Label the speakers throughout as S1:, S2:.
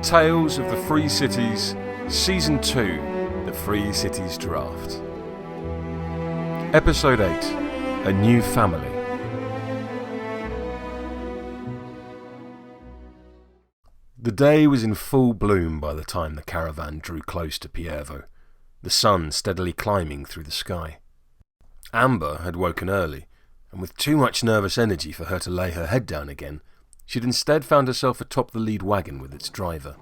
S1: Tales of the Free Cities, Season 2, The Free Cities Draft. Episode 8, A New Family. The day was in full bloom by the time the caravan drew close to Piervo, the sun steadily climbing through the sky. Amber had woken early, and with too much nervous energy for her to lay her head down again, she'd instead found herself atop the lead wagon with its driver.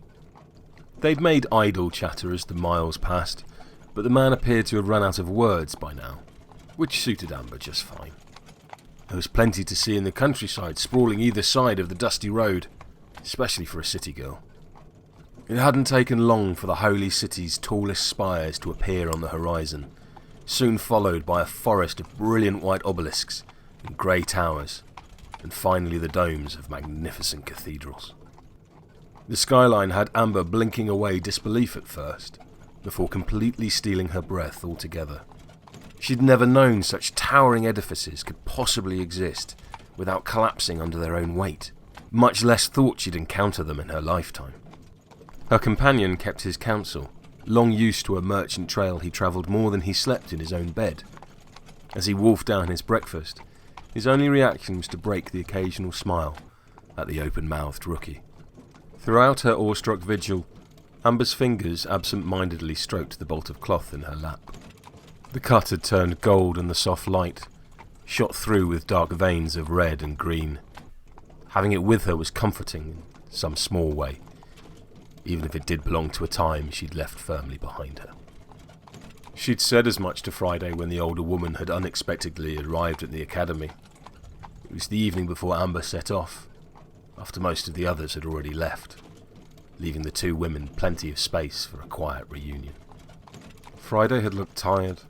S1: They'd made idle chatter as the miles passed, but the man appeared to have run out of words by now, which suited Amber just fine. There was plenty to see in the countryside sprawling either side of the dusty road, especially for a city girl. It hadn't taken long for the holy city's tallest spires to appear on the horizon, soon followed by a forest of brilliant white obelisks and grey towers, and finally the domes of magnificent cathedrals. The skyline had Amber blinking away disbelief at first, before completely stealing her breath altogether. She'd never known such towering edifices could possibly exist without collapsing under their own weight, much less thought she'd encounter them in her lifetime. Her companion kept his counsel, long used to a merchant trail he travelled more than he slept in his own bed. As he wolfed down his breakfast, his only reaction was to break the occasional smile at the open-mouthed rookie. Throughout her awestruck vigil, Amber's fingers absent-mindedly stroked the bolt of cloth in her lap. The cut had turned gold in the soft light, shot through with dark veins of red and green. Having it with her was comforting in some small way, even if it did belong to a time she'd left firmly behind her. She'd said as much to Friday when the older woman had unexpectedly arrived at the academy. It was the evening before Amber set off, after most of the others had already left, leaving the two women plenty of space for a quiet reunion. Friday had looked tired,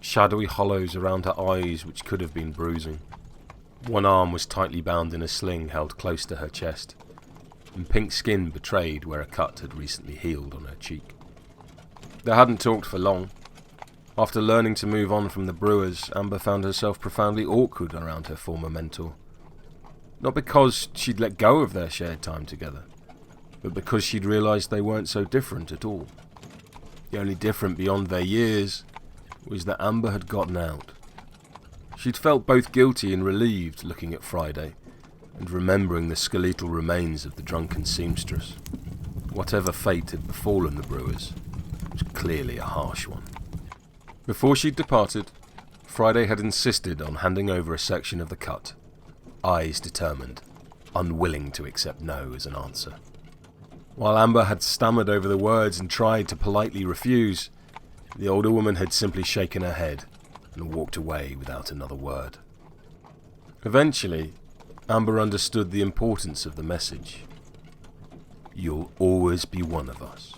S1: shadowy hollows around her eyes which could have been bruising. One arm was tightly bound in a sling held close to her chest, and pink skin betrayed where a cut had recently healed on her cheek. They hadn't talked for long. After learning to move on from the Brewers, Amber found herself profoundly awkward around her former mentor. Not because she'd let go of their shared time together, but because she'd realised they weren't so different at all. The only different beyond their years was that Amber had gotten out. She'd felt both guilty and relieved looking at Friday, and remembering the skeletal remains of the drunken seamstress. Whatever fate had befallen the Brewers was clearly a harsh one. Before she'd departed, Friday had insisted on handing over a section of the cut, eyes determined, unwilling to accept no as an answer. While Amber had stammered over the words and tried to politely refuse, the older woman had simply shaken her head and walked away without another word. Eventually, Amber understood the importance of the message. You'll always be one of us.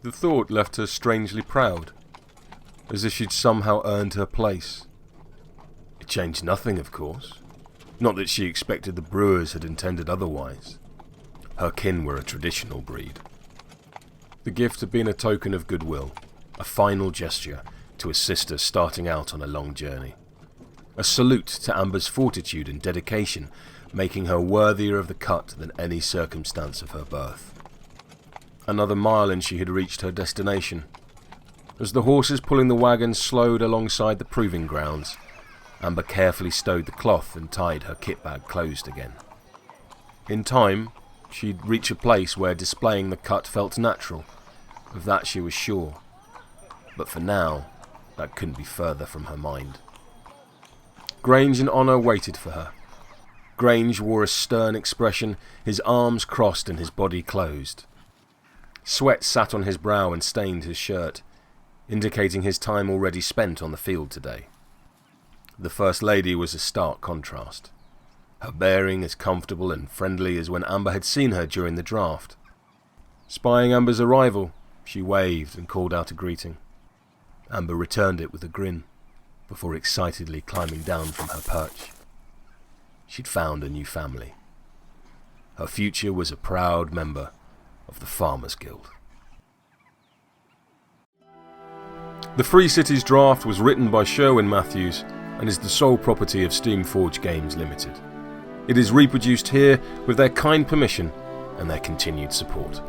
S1: The thought left her strangely proud, as if she'd somehow earned her place. It changed nothing, of course. Not that she expected the Brewers had intended otherwise. Her kin were a traditional breed. The gift had been a token of goodwill, a final gesture to assist her starting out on a long journey. A salute to Amber's fortitude and dedication, making her worthier of the cut than any circumstance of her birth. Another mile and she had reached her destination. As the horses pulling the wagon slowed alongside the proving grounds, Amber carefully stowed the cloth and tied her kit bag closed again. In time, she'd reach a place where displaying the cut felt natural. Of that she was sure. But for now, that couldn't be further from her mind. Grange and Honor waited for her. Grange wore a stern expression, his arms crossed and his body closed. Sweat sat on his brow and stained his shirt, indicating his time already spent on the field today. The First Lady was a stark contrast. Her bearing as comfortable and friendly as when Amber had seen her during the draft. Spying Amber's arrival, she waved and called out a greeting. Amber returned it with a grin, before excitedly climbing down from her perch. She'd found a new family. Her future was a proud member of the Farmers Guild. The Free Cities Draft was written by Sherwin Matthews and is the sole property of Steamforge Games Limited. It is reproduced here with their kind permission and their continued support.